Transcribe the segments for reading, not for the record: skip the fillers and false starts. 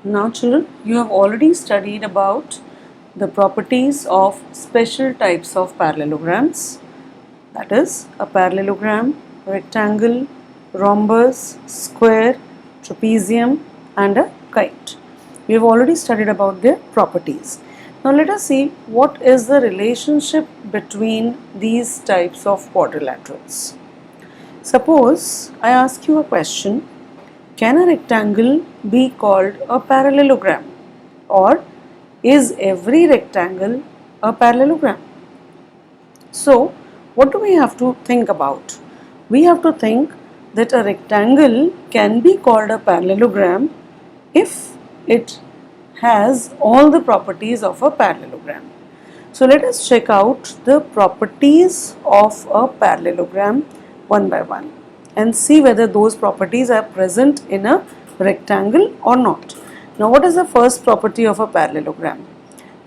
Now children, you have already studied about the properties of special types of parallelograms, that is a parallelogram, rectangle, rhombus, square, trapezium and a kite. We have already studied about their properties. Now let us see what is the relationship between these types of quadrilaterals. Suppose I ask you a question, can a rectangle be called a parallelogram, or is every rectangle a parallelogram? So, what do we have to think about? We have to think that a rectangle can be called a parallelogram if it has all the properties of a parallelogram. So, let us check out the properties of a parallelogram one by one and see whether those properties are present in a rectangle or not. Now, what is the first property of a parallelogram?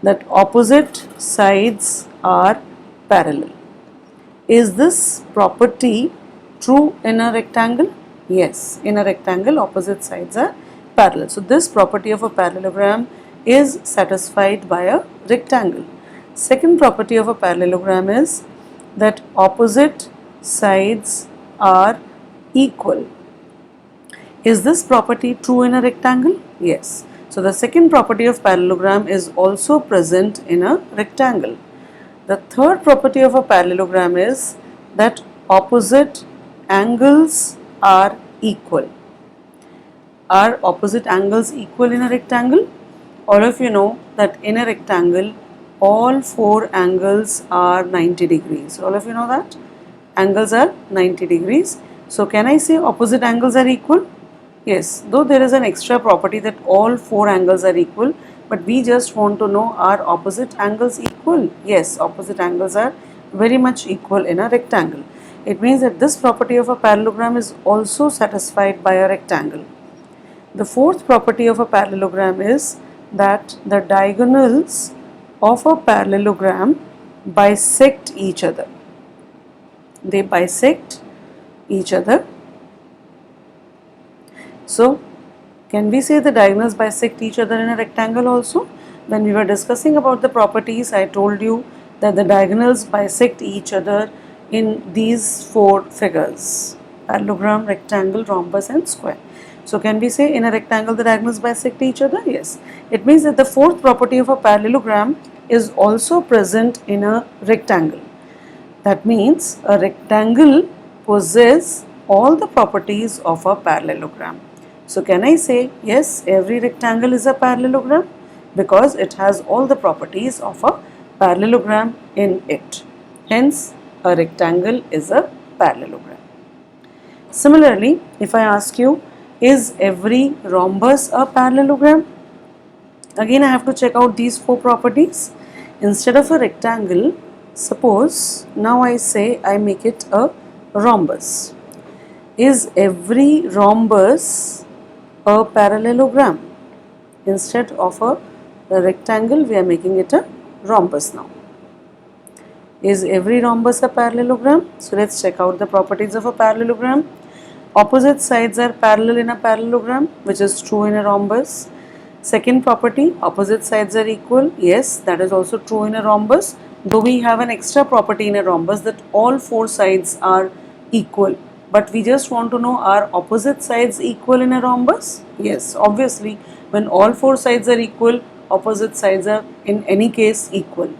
That opposite sides are parallel. Is this property true in a rectangle? Yes, in a rectangle opposite sides are parallel. So, this property of a parallelogram is satisfied by a rectangle. Second property of a parallelogram is that opposite sides are equal. Is this property true in a rectangle? Yes. So, the second property of parallelogram is also present in a rectangle. The third property of a parallelogram is that opposite angles are equal. Are opposite angles equal in a rectangle? All of you know that in a rectangle all four angles are 90 degrees. All of you know that? Angles are 90 degrees. So can I say opposite angles are equal? Yes, though there is an extra property that all four angles are equal, but we just want to know, are opposite angles equal? Yes, opposite angles are very much equal in a rectangle. It means that this property of a parallelogram is also satisfied by a rectangle. The fourth property of a parallelogram is that the diagonals of a parallelogram bisect each other. They bisect each other. So, can we say the diagonals bisect each other in a rectangle also? When we were discussing about the properties, I told you that the diagonals bisect each other in these four figures: parallelogram, rectangle, rhombus and square. So, can we say in a rectangle the diagonals bisect each other? Yes. It means that the fourth property of a parallelogram is also present in a rectangle. That means a rectangle possesses all the properties of a parallelogram. So can I say yes, every rectangle is a parallelogram because it has all the properties of a parallelogram in it. Hence, a rectangle is a parallelogram. Similarly, if I ask you, is every rhombus a parallelogram? Again, I have to check out these four properties. Instead of a rectangle, suppose now I say I make it a rhombus. Is every rhombus a parallelogram? Instead of a rectangle, we are making it a rhombus now. Is every rhombus a parallelogram? So let's check out the properties of a parallelogram. Opposite sides are parallel in a parallelogram, which is true in a rhombus. Second property, opposite sides are equal. Yes, that is also true in a rhombus, though we have an extra property in a rhombus that all four sides are equal. But we just want to know, are opposite sides equal in a rhombus? Yes, obviously when all four sides are equal, opposite sides are in any case equal.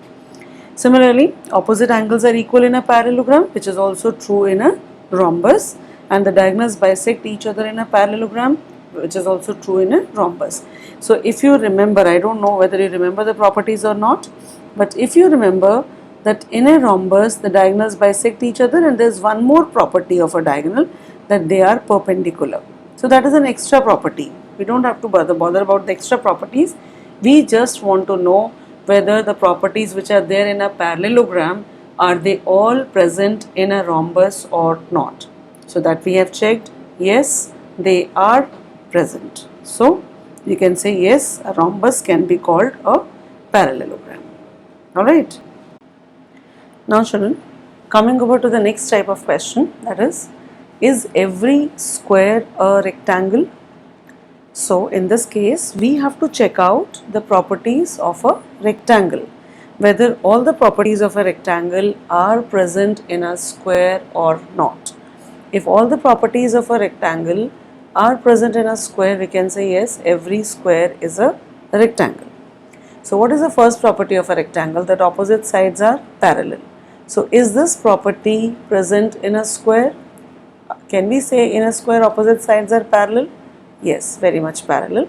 Similarly, opposite angles are equal in a parallelogram, which is also true in a rhombus, and the diagonals bisect each other in a parallelogram, which is also true in a rhombus. So if you remember, I don't know whether you remember the properties or not, but if you remember that in a rhombus the diagonals bisect each other, and there is one more property of a diagonal, that they are perpendicular. So that is an extra property. We don't have to bother about the extra properties. We just want to know whether the properties which are there in a parallelogram, are they all present in a rhombus or not. So that we have checked, yes, they are present. So you can say yes, a rhombus can be called a parallelogram. Alright. Now children, coming over to the next type of question, that is every square a rectangle? So in this case, we have to check out the properties of a rectangle, whether all the properties of a rectangle are present in a square or not. If all the properties of a rectangle are present in a square, we can say yes, every square is a rectangle. So what is the first property of a rectangle? That opposite sides are parallel. So is this property present in a square? Can we say in a square opposite sides are parallel? Yes, very much parallel.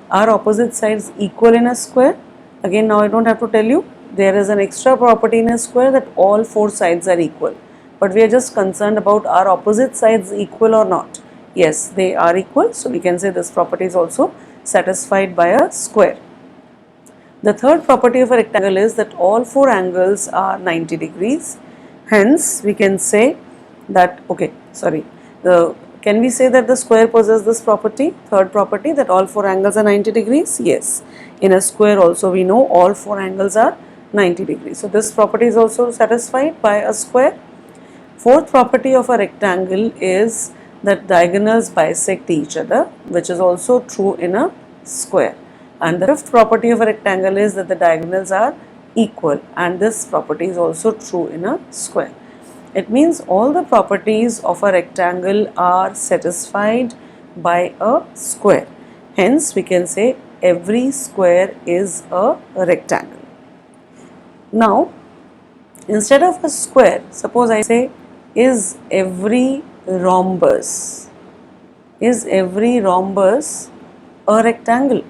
Are opposite sides equal in a square? Again, now I don't have to tell you. There is an extra property in a square that all four sides are equal. But we are just concerned about are opposite sides equal or not. Yes, they are equal. So we can say this property is also satisfied by a square. The third property of a rectangle is that all four angles are 90 degrees. Hence, we can say that, can we say that the square possesses this property, third property, that all four angles are 90 degrees? Yes. In a square also we know all four angles are 90 degrees. So this property is also satisfied by a square. Fourth property of a rectangle is that diagonals bisect each other, which is also true in a square. And the fifth property of a rectangle is that the diagonals are equal, and this property is also true in a square. It means all the properties of a rectangle are satisfied by a square. Hence, we can say every square is a rectangle. Now, instead of a square, suppose I say, is every rhombus a rectangle?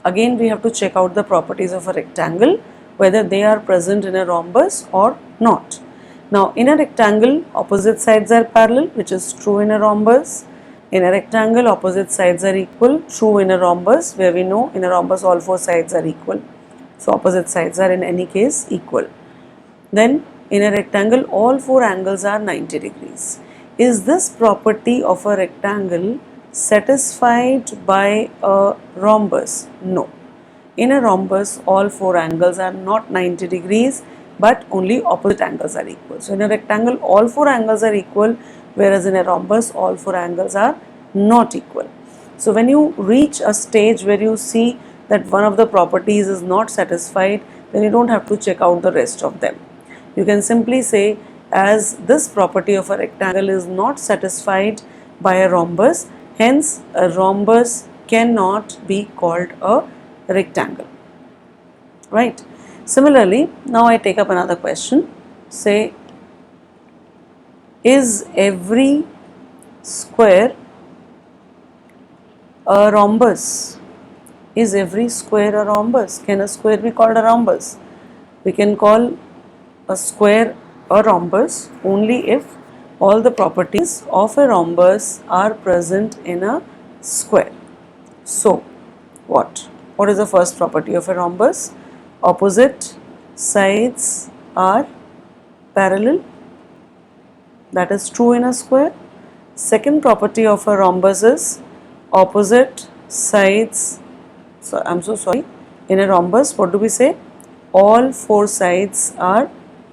Again, we have to check out the properties of a rectangle, whether they are present in a rhombus or not. Now, in a rectangle, opposite sides are parallel, which is true in a rhombus. In a rectangle, opposite sides are equal, true in a rhombus, where we know in a rhombus all four sides are equal. So, opposite sides are in any case equal. Then, in a rectangle, all four angles are 90 degrees. Is this property of a rectangle satisfied by a rhombus? No. In a rhombus, all four angles are not 90 degrees, but only opposite angles are equal. So, in a rectangle, all four angles are equal, whereas in a rhombus, all four angles are not equal. So, when you reach a stage where you see that one of the properties is not satisfied, then you don't have to check out the rest of them. You can simply say, as this property of a rectangle is not satisfied by a rhombus, hence a rhombus cannot be called a rectangle. Right? Similarly, now I take up another question. Say, is every square a rhombus? Is every square a rhombus? Can a square be called a rhombus? We can call a square a rhombus only if all the properties of a rhombus are present in a square. So, what is the first property of a rhombus? Opposite sides are parallel. That is true in a square. Second property of a rhombus is opposite sides. So, I'm so sorry. In a rhombus, what do we say? All four sides are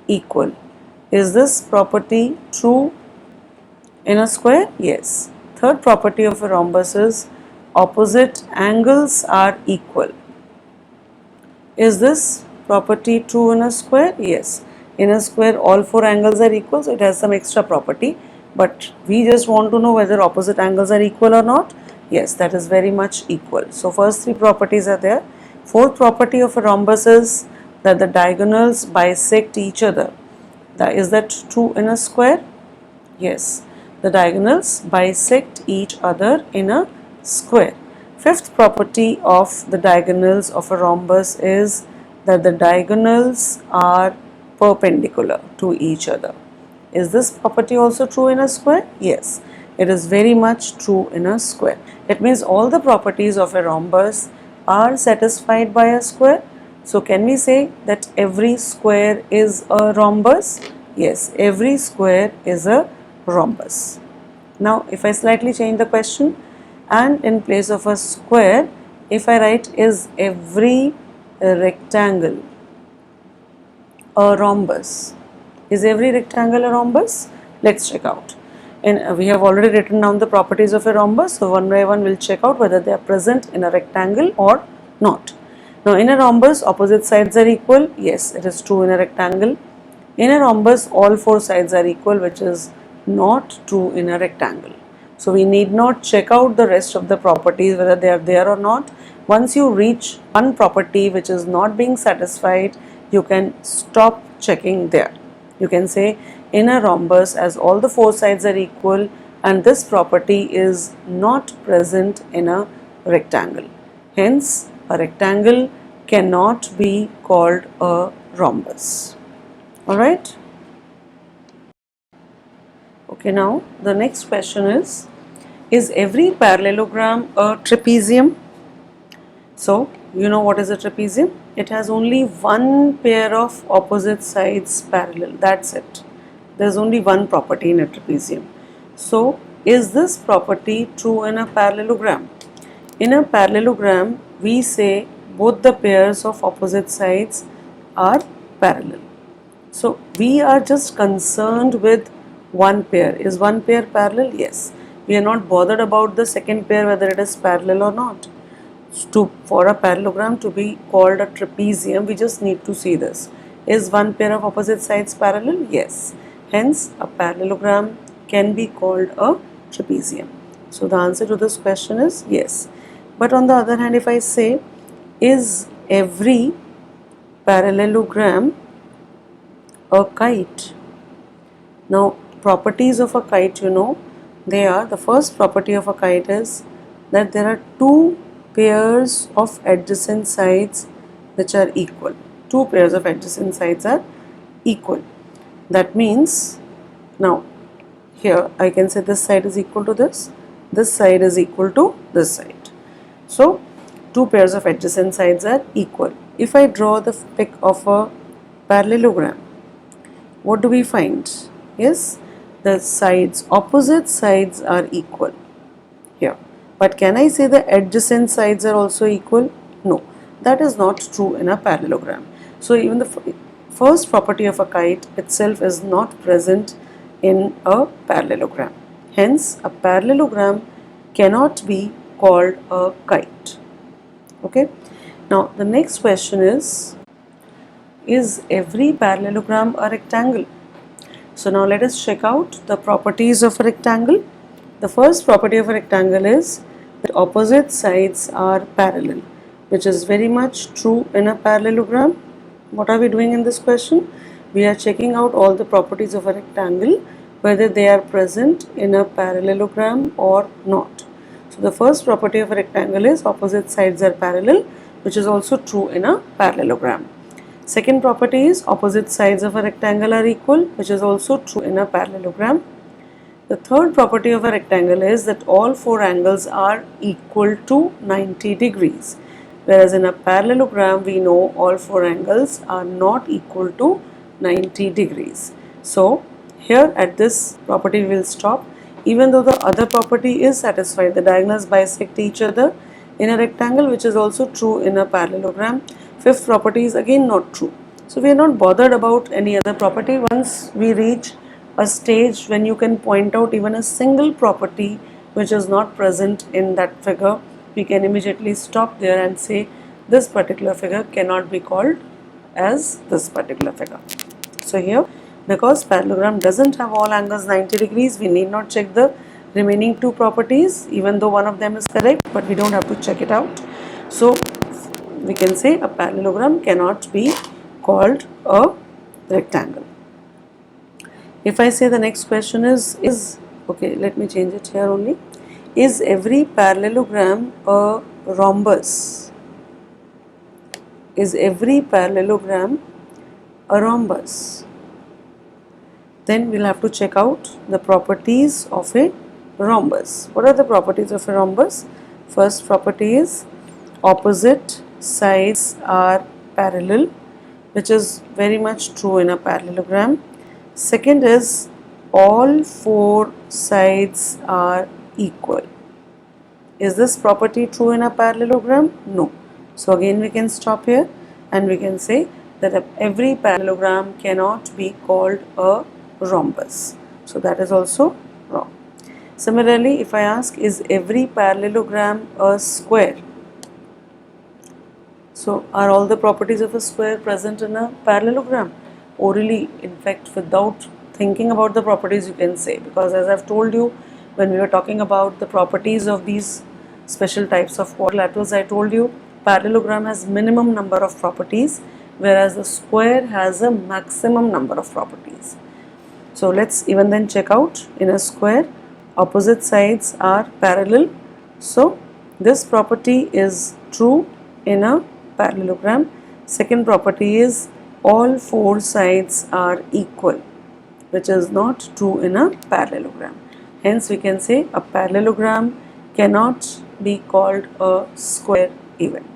equal. Is this property true in a square? Yes. Third property of a rhombus is opposite angles are equal. Is this property true in a square? Yes. In a square, all four angles are equal, so it has some extra property. But we just want to know whether opposite angles are equal or not. Yes, that is very much equal. So, first three properties are there. Fourth property of a rhombus is that the diagonals bisect each other. Is that true in a square? Yes, the diagonals bisect each other in a square. Fifth property of the diagonals of a rhombus is that the diagonals are perpendicular to each other. Is this property also true in a square? Yes, it is very much true in a square. It means all the properties of a rhombus are satisfied by a square. So, can we say that every square is a rhombus? Yes, every square is a rhombus. Now, if I slightly change the question, and in place of a square, if I write, is every rectangle a rhombus? Is every rectangle a rhombus? Let's check out. And we have already written down the properties of a rhombus, so one by one we'll check out whether they are present in a rectangle or not. Now in a rhombus, opposite sides are equal. Yes, it is true in a rectangle. In a rhombus, all four sides are equal, which is not true in a rectangle. So we need not check out the rest of the properties whether they are there or not. Once you reach one property which is not being satisfied, you can stop checking there. You can say in a rhombus, as all the four sides are equal and this property is not present in a rectangle. Hence, a rectangle cannot be called a rhombus. Alright? Okay, now the next question is every parallelogram a trapezium? So, you know what is a trapezium? It has only one pair of opposite sides parallel, that's it. There is only one property in a trapezium. So, is this property true in a parallelogram? In a parallelogram, we say both the pairs of opposite sides are parallel. So, we are just concerned with one pair. Is one pair parallel? Yes. We are not bothered about the second pair whether it is parallel or not. For a parallelogram to be called a trapezium, we just need to see this. Is one pair of opposite sides parallel? Yes. Hence, a parallelogram can be called a trapezium. So, the answer to this question is yes. But on the other hand, if I say, is every parallelogram a kite? Now, properties of a kite, you know, they are, the first property of a kite is that there are two pairs of adjacent sides which are equal. Two pairs of adjacent sides are equal. That means, now here I can say this side is equal to this side is equal to this side. So, two pairs of adjacent sides are equal. If I draw the pic of a parallelogram, what do we find? Yes, the sides, opposite sides are equal here. But can I say the adjacent sides are also equal? No, that is not true in a parallelogram. So even the first property of a kite itself is not present in a parallelogram. Hence, a parallelogram cannot be called a kite. Okay. Now, the next question is every parallelogram a rectangle? So now let us check out the properties of a rectangle. The first property of a rectangle is that opposite sides are parallel, which is very much true in a parallelogram. What are we doing in this question? We are checking out all the properties of a rectangle, whether they are present in a parallelogram or not. So the first property of a rectangle is opposite sides are parallel, which is also true in a parallelogram. Second property is opposite sides of a rectangle are equal, which is also true in a parallelogram. The third property of a rectangle is that all four angles are equal to 90 degrees. Whereas in a parallelogram, we know all four angles are not equal to 90 degrees. So, here at this property we will stop. Even though the other property is satisfied, the diagonals bisect each other in a rectangle, which is also true in a parallelogram. Fifth property is again not true. So, we are not bothered about any other property. Once we reach a stage when you can point out even a single property which is not present in that figure, we can immediately stop there and say this particular figure cannot be called as this particular figure. So here, because parallelogram doesn't have all angles 90 degrees, we need not check the remaining two properties, even though one of them is correct, but we don't have to check it out. So we can say a parallelogram cannot be called a rectangle. If I say the next question is okay, let me change it here only. Is every parallelogram a rhombus? Is every parallelogram a rhombus? Then we'll have to check out the properties of a rhombus. What are the properties of a rhombus? First property is opposite sides are parallel, which is very much true in a parallelogram. Second is all four sides are equal. Is this property true in a parallelogram? No. So again we can stop here and we can say that every parallelogram cannot be called a rhombus. So that is also wrong. Similarly, if I ask, is every parallelogram a square? So, are all the properties of a square present in a parallelogram? Orally, in fact, without thinking about the properties, you can say, because as I've told you, when we were talking about the properties of these special types of quadrilaterals, I told you parallelogram has minimum number of properties, whereas the square has a maximum number of properties. So let's even then check out. In a square, opposite sides are parallel. So this property is true in a parallelogram. Second property is all four sides are equal, which is not true in a parallelogram. Hence we can say a parallelogram cannot be called a square even.